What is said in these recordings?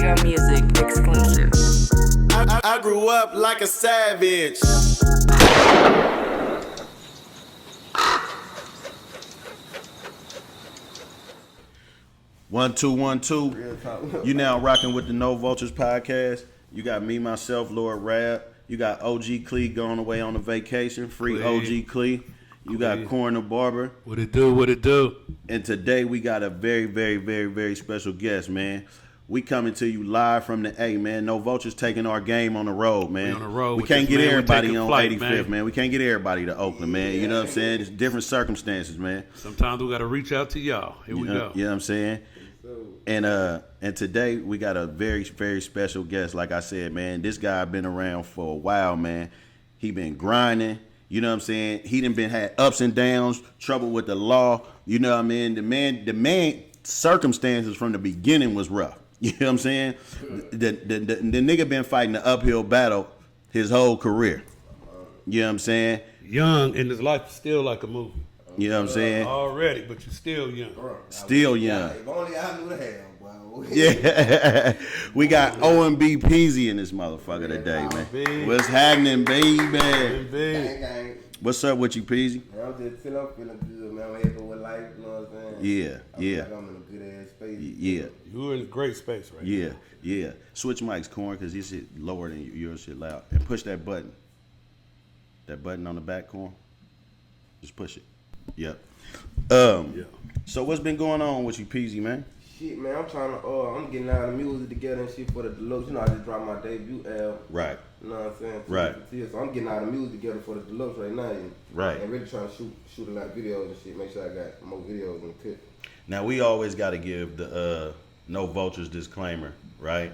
Your music exclusive. I grew up like a savage. One, two, one, two. You now rocking with the No Vultures podcast. You got me, myself, Lord Rab. You got OG Clee going away on a vacation. Free OG Clee. You got Corner Barber. What it do? What it do? And today we got a very, very, very, very special guest, man. We coming to you live from the A, man. No Vultures taking our game on the road, man. We on the road. We can't get everybody on flight, 85th, man. We can't get everybody to Oakland, man. You know what I'm saying? It's different circumstances, man. Sometimes we got to reach out to y'all. Here we go. You know what I'm saying? And today we got a very, very special guest. Like I said, man, this guy been around for a while, man. He been grinding. You know what I'm saying? He done had ups and downs, trouble with the law. You know what I mean? The man circumstances from the beginning was rough. You know what I'm saying? The nigga been fighting the uphill battle his whole career. You know what I'm saying? Young, and his life is still like a movie. You know what I'm saying? Already, but you're still young. Still young. If only I knew the hell, bro. Yeah. We got OMB Peezy in this motherfucker today, man. What's happening, baby? Gang, gang. What's up with you, Peezy? Man, I'm just chilling, I'm feeling good, man. I'm happy with life, you know what I'm saying? Yeah, I feel yeah. like I'm in a good ass space. Yeah. You're in a great space right Yeah, now. yeah. Switch mics, Corn, because his shit lower than your shit loud. And push that button. That button on the back, Corn. Just push it. Yep. So what's been going on with you, Peezy, man? Shit, man, I'm trying to, I'm getting out of music together and shit for the deluxe. You know, I just dropped my debut album. Right. You know what I'm saying? Right. So I'm getting out of music together for the deluxe right now. Right. And really trying to shoot a lot of videos and shit. Make sure I got more videos in the clip. Now, we always got to give the No Vultures disclaimer, right?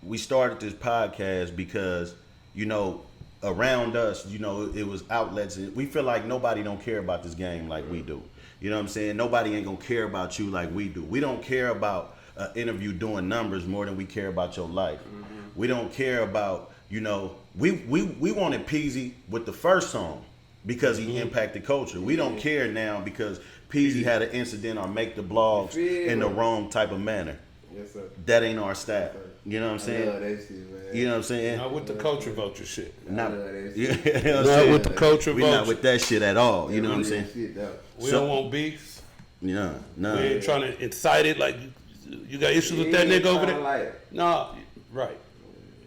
We started this podcast because, you know, around us, you know, it was outlets. We feel like nobody don't care about this game like we do. You know what I'm saying? Nobody ain't gonna care about you like we do. We don't care about an interview doing numbers more than we care about your life. We don't care about, you know, we wanted Peezy with the first song because he impacted culture. We don't care now because Peezy had an incident or make the blogs in the wrong type of manner. Yes, sir. That ain't our style. You know what I'm I saying? love that shit, man. You know what I'm saying? Not with the culture vulture shit. Not, I love that you shit. know what I'm Not saying? with the culture We vulture. not with that shit at all. You know what I'm saying? Shit, though. We So- don't want beefs. Yeah, no. We ain't trying to incite it like you got issues with that nigga over there. Like, No, right.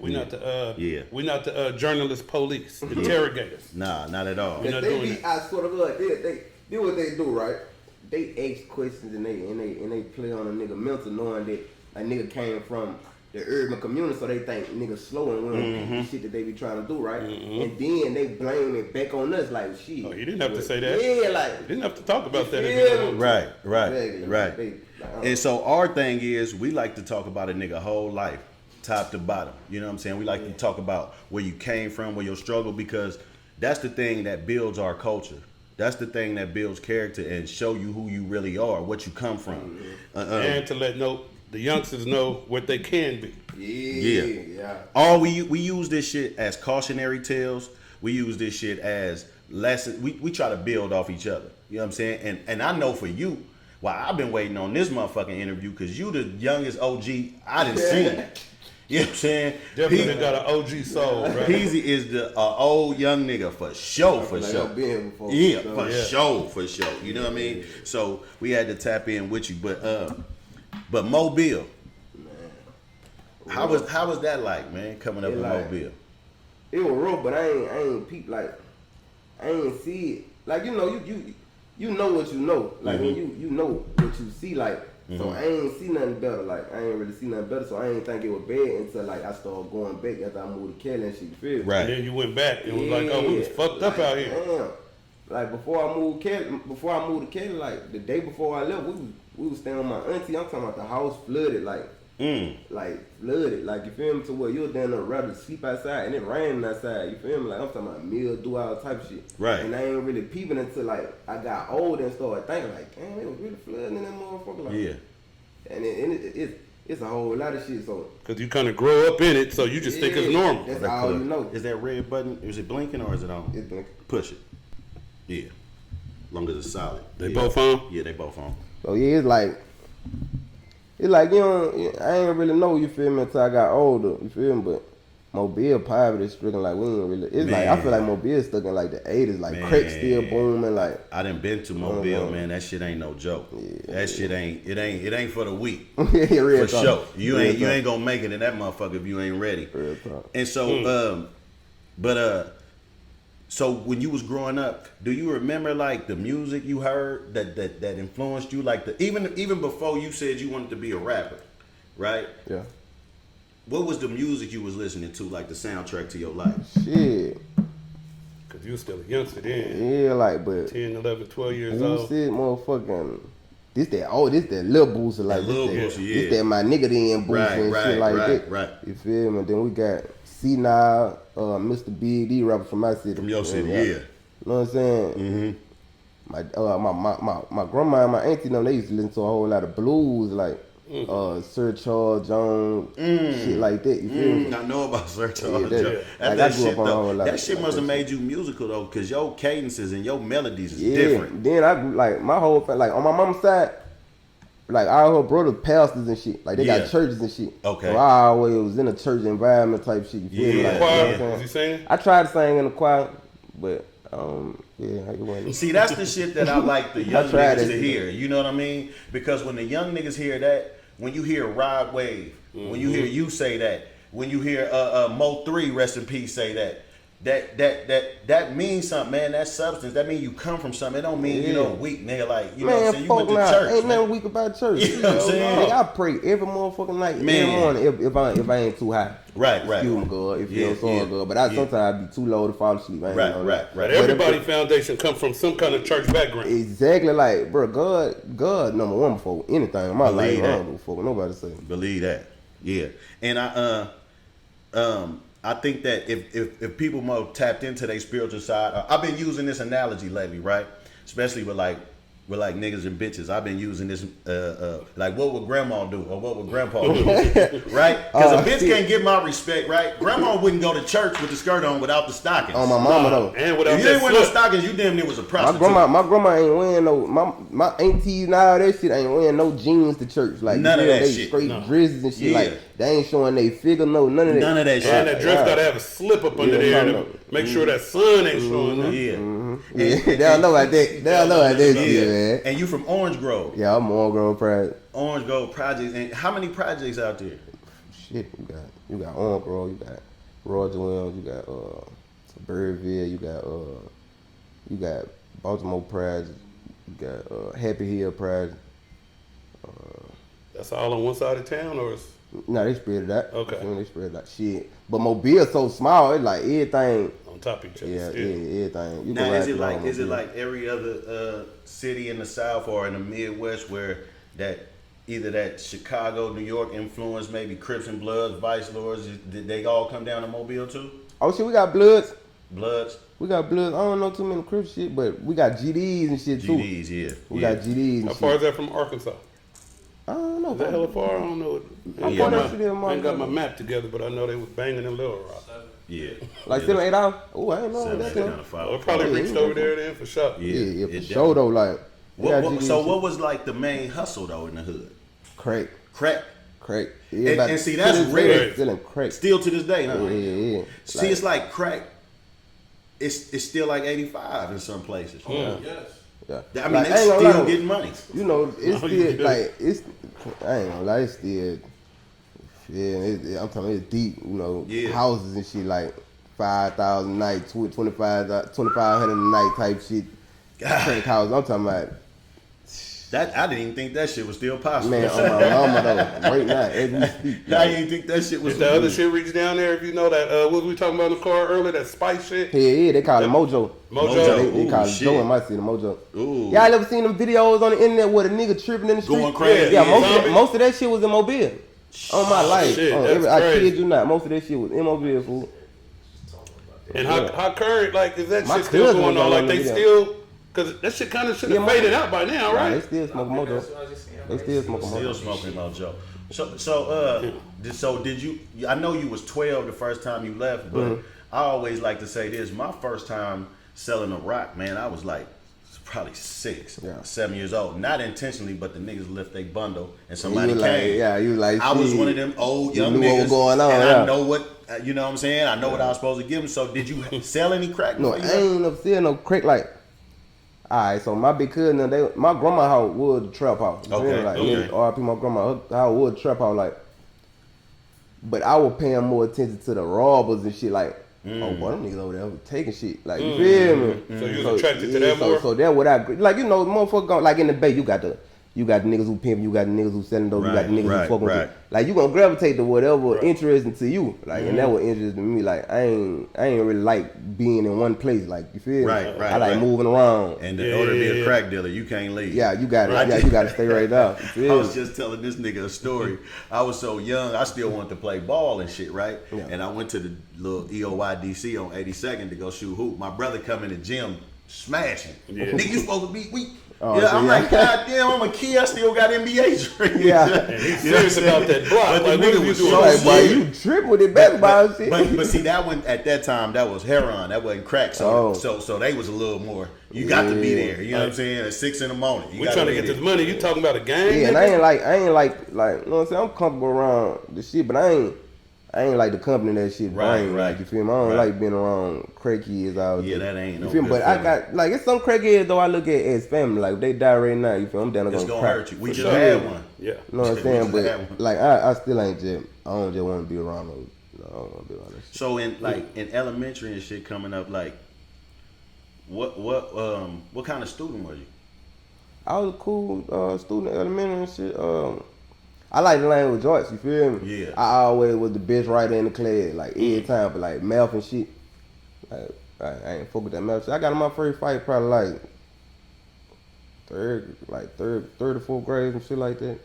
We not the we not the journalist police, interrogators. Nah, not at all. We're not they doing be, that. I swear to God, they what they do, right? They ask questions and they play on a nigga mental, knowing that a nigga came from the urban community, so they think niggas slow and we don't get the shit that they be trying to do, right? And then they blame it back on us, like shit. Oh, you didn't have to say that. Yeah, like You didn't have to talk about that. Yeah. If you Right. Exactly. Right. They, like, And so our thing is we like to talk about a nigga whole life, top to bottom. You know what I'm saying? We like to talk about where you came from, where your struggle, because that's the thing that builds our culture. That's the thing that builds character and show you who you really are, what you come from. and to let the youngsters know what they can be. yeah. All we use this shit as cautionary tales. We use this shit as lessons. We try to build off each other. You know what I'm saying? And I know for you, I've been waiting on this motherfucking interview because you the youngest OG I done seen. You know what I'm saying? Definitely got an OG soul, right? Peezy is the old young nigga for sure, for Like sure. I've been here before. Yeah, so, for sure. You know what I mean? So we had to tap in with you, but Mobile. How was that like, man? Coming up in Mobile. It was rough, but I ain't peep, like I ain't see it. Like you know what you know. Like when you know what you see, like so I ain't see nothing better. Like I ain't really see nothing better, so I ain't think it was bad until like I started going back after I moved to Cali and shit. You feel me? Right. And then you went back and was like, oh, we was fucked up out here. Damn. Like before I moved to Cali, like the day before I left, we was staying with my auntie. I'm talking about the house flooded, like flooded, like you feel me, to where you're down there rather sleep outside and it raining outside, you feel me, like I'm talking about mildew, all type of shit. Right. And I ain't really peeping until like I got older and started thinking like, damn, it was really flooding in that motherfucker. Like, Yeah. And it's a whole lot of shit. So Because you kind of grow up in it, so you just think it's normal. That's all you know. Is that red button? Is it blinking or is it on? It's blinking. Push it. Yeah. Long as it's solid. They both on? Yeah, they both on. So yeah, it's like It's like, you know, I ain't really know, you feel me, until I got older, you feel me, but Mobile poverty is stricken like we ain't really. It's like I feel like Mobile stuck in like the 80s, like crack still booming. Like I done been to Mobile, man. That shit ain't no joke. Yeah, that shit ain't. It ain't for the weak. Real for talk. sure. You Real ain't gonna make it in that motherfucker if you ain't ready. Real talk. And so, so when you was growing up, do you remember like the music you heard that influenced you? Like even before you said you wanted to be a rapper, right? Yeah. What was the music you was listening to, like the soundtrack to your life? Shit. Cause you was still a youngster then. Yeah, like, but 10, 11, 12 years old. Boosie, motherfucking. This that Lil Boosie, like this that my nigga then Boosie and shit like that. Right. You feel me? Then we got C Now, Mr. Big D rapper from my city. From your city, yeah. You know what I'm saying? Mm-hmm. My grandma and my auntie, they used to listen to a whole lot of blues, like Sir Charles Jones, shit like that. You feel me? I know about Sir Charles Jones. Like, That I grew shit up on a whole lot that of shit like must have that made you musical though, cause your cadences and your melodies is yeah. different. Then I grew, like my whole like on my mom's side, like all her brothers pastors and shit. Like they got churches and shit. Okay. So I always was in a church environment type shit. You feel me? Like, Choir? Was you singing? I tried to sing in the choir, but yeah, it wasn't. See, that's the shit that I like the young niggas to hear. You know what I mean? Because when the young niggas hear that, when you hear Rod Wave, when you hear you say that, when you hear Mo 3, rest in peace, say that means something, man. That substance, that means you come from something. It don't mean you know weak, nigga. Like you know what I'm saying? You went to church. Ain't nothing weak about church. You know what I'm saying? Nigga, I pray every motherfucking night, every morning if I ain't too high. Right. Excuse me, God. If you don't so good, but sometimes I be too low to fall asleep. Right. But everybody foundation come from some kind of church background. Exactly, like bro, God number one before anything in my life. I don't give a fuck what nobody say. Believe that, yeah. And I think that if people more tapped into their spiritual side, I've been using this analogy lately, right? Especially with niggas and bitches. I've been using this, like what would grandma do or what would grandpa do, right? Because a bitch can't get my respect, right? Grandma wouldn't go to church with the skirt on without the stockings. On my mama though. And without if you ain't wear no stockings, you damn near was a prostitute. My grandma ain't wearing no, my aunties now, that shit ain't wearing no jeans to church. Like none of that they shit. straight dresses and shit. Like they ain't showing they figure, none of that. None of that shit. And that dress gotta have a slip up under there to make sure that sun ain't showing up. Yeah. They don't know about that. They don't know about that shit, man. And you from Orange Grove. Yeah, I'm Orange Grove Project. Orange Grove Projects. And how many projects out there? Shit, you got Orange Grove, you got Roger Williams, you got Birdville, you got Baltimore Project, you got Happy Hill Project. That's all on one side of town, or is No, they spread it out. Okay. They spread it out. Shit. But Mobile so small, it's like everything. on top of each other? Yeah, still. everything. You Now, can is ride it through like every other city in the South or in the Midwest where that either that Chicago, New York influence, maybe Crips and Bloods, Vice Lords, did they all come down to Mobile too? Oh shit, we got Bloods. Bloods? We got Bloods. I don't know too many Crips shit, but we got GDs and shit too. GDs, yeah. We got GDs and How shit. far is that from Arkansas? I don't know. Is that hella far? I don't know. How far that shit is, I ain't got my map together, but I know they was banging in Little Rock. Yeah. Like 7, 8 hours? Oh, I ain't know Seven, that. kind of far. Oh, it probably reached over there then for sure. Yeah, it for sure though. Like, what was like the main hustle though in the hood? Crack. Yeah, and see that's rare. Selling crack. Still to this day, huh? Yeah. See, it's like crack. It's still like 85 in some places. Yeah. I mean, Like, they I ain't gonna still lie. getting money. You know, it's still like I ain't gonna lie, it's still. Yeah, I'm talking it's deep. You know, houses and shit like 5,000 a night, 2,500 a night type shit. Crack houses. I'm talking about. That I didn't even think that shit was still possible. Man, on my mama though, right now, as we speak. I didn't think that shit was. If the other shit reached down there, if you know that, what was we talking about in the car earlier, that spice shit? Yeah, they call it Mojo. Mojo. They call it shit. Joe in my city, Mojo. Ooh. Y'all ever seen them videos on the internet where the nigga tripping in the street? Going crazy. Yeah, Yeah. most of that shit was in Mobile. On my life. shit, On that's I crazy. kid you not. Most of that shit was in Mobile, fool. And how current, like, is that My shit still cousin going was on? on Like, the they video. still, because that shit kind of should have faded out by now, Nah, they right? still smoke Mojo. They still smoking Still Mojo. smoking Mojo. So did you? I know you was 12 the first time you left, but I always like to say this: my first time selling a rock, man, I was like probably 6, Yeah. 7 years old. Not intentionally, but the niggas lift their bundle and somebody You came. like, yeah, you like. I was shit. one of them old You young knew niggas, what was going on, and yeah. I know what you know what I'm saying. I know what I was supposed to give them. So did you sell any crack? No, I before you ain't never seen no crack like. Alright, so my big cousin, my grandma house was the trap house. You feel me? Okay, Like, okay. RP my grandma her house was the trap house, like. But I was paying more attention to the robbers and shit, like. Oh boy, them niggas over there taking shit, like you feel me? So you was attracted to that more? So that's what I like. You know, motherfucker, like in the Bay, you got the niggas who pimp, you got the niggas who selling dope, you got the niggas who fucking with you. Like you gonna gravitate to whatever interesting to you, like, and that what interested me. Like I ain't really like being in one place, like you feel me? I like moving around. And in order to be a crack dealer, you can't leave. Yeah, you got it. Yeah, you got to stay right there. You feel I me? was just telling this nigga a story. I was so young, I still wanted to play ball and shit, right? Yeah. And I went to the little EOYDC on 82nd to go shoot hoop. My brother come in the gym smashing. Nigga, you supposed to be weak. Oh, yeah, so I'm yeah. like, God damn, I'm a kid. I still got NBA dreams. Yeah. And he's serious about that block. But the Like, what nigga are you was doing? so Like, boy, serious. you trip with it, basketball shit. But see, that one at that time, that was heroin. That wasn't crack. So so they was a little more. You got to be there. You know what I'm saying? At 6 in the morning. You We gotta trying to be get there. this money. You talking about a game? Yeah, and nigga? I ain't like, you know what I'm saying? I'm comfortable around the shit, but I ain't like the company that shit. Right, I ain't right. like, you feel me? I don't like being around crackheads out Yeah, there. that ain't You no feel me? good But I feeling. got, like, it's some crackheads though I look at as family. Like, if they die right now, you feel me? I'm down to It's go gonna crack. hurt you. We For just sure. had one. Yeah. You know what I'm saying? We just had one. But, like, I still ain't just, I don't just want to be around them. No, I don't want to be around that shit. So in elementary and shit coming up, like what kind of student were you? I was a cool student, elementary and shit. I like the language arts, you feel me? Yeah. I always was the best writer in the class, like every time, but like math and shit. Like, I ain't fuck with that math shit. I got in my first fight probably like third or fourth grade and shit like that.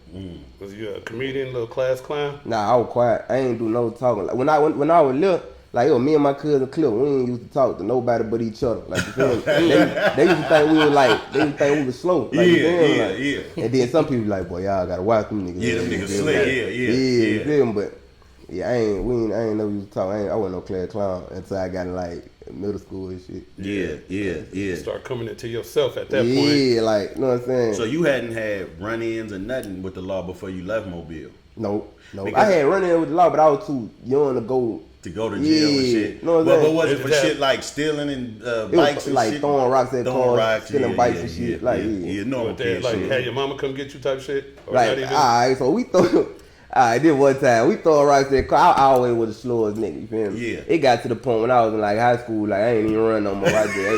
Was you a comedian, little class clown? Nah, I was quiet. I ain't do no talking. Like when I was little, like me and my cousin Clip, we ain't used to talk to nobody but each other. Like you feel me? they used to think we were like, they used to think we were slow. Like, you feel me? Like, and then some people like, boy, y'all gotta watch them niggas. Yeah, them niggas feel me? slick. Like, Yeah. you feel me? But yeah, I ain't never used to talk. I wasn't no class clown until I got in like middle school and shit. Yeah. Start coming into yourself at that point. Yeah, like, you know what I'm saying? So you hadn't had run-ins or nothing with the law before you left Mobile No. Because- I had run in with the law, but I was too young to go. to go to jail and Yeah, shit. know what I'm But saying? was it for Yeah. shit like stealing and It bikes was and like shit? throwing rocks at Throwing cars, rocks, stealing bikes and shit. Like, yeah, normal But they, kid like, shit. had your mama come get you type shit? Or Like, not even? alright, so we throw. Alright, this one time we throw rocks at car. I always was the slowest nigga. You feel me? Yeah. It got to the point when I was in like high school, like I ain't even run no more. I said, hey,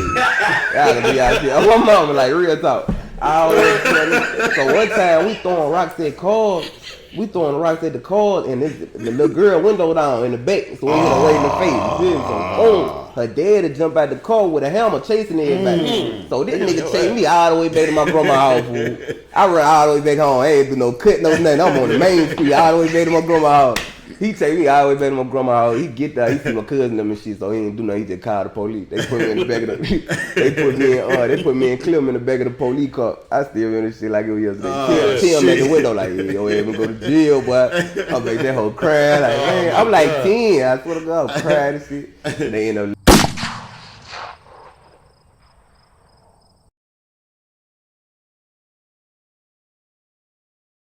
y'all gonna be out here. My mama, like real talk. I always so one time we throwing rocks at cars. We throwing rocks at the cars, and the little girl window down in the back, so we hit her way in the face. You feel me? So boom, her daddy jump out the car with a hammer chasing everybody. So this nigga chased me all the way back to my grandma's house. Fool. I run all the way back home. I ain't do no cut, no nothing. I'm on the main street all the way back to my grandma's house. He take me all the way back to my grandma's house. He get there, he see my cousin them and shit, so he ain't do nothing. He just called the police. They put me in the back of the. They put me and Clem in the back of the police car. I still remember this shit like it was yesterday. Tim at the window like, yeah, yo, we go to jail, boy. I'm like that whole crying. Like, man, I'm like 10. I swear to God, I'm crying and shit. They end up.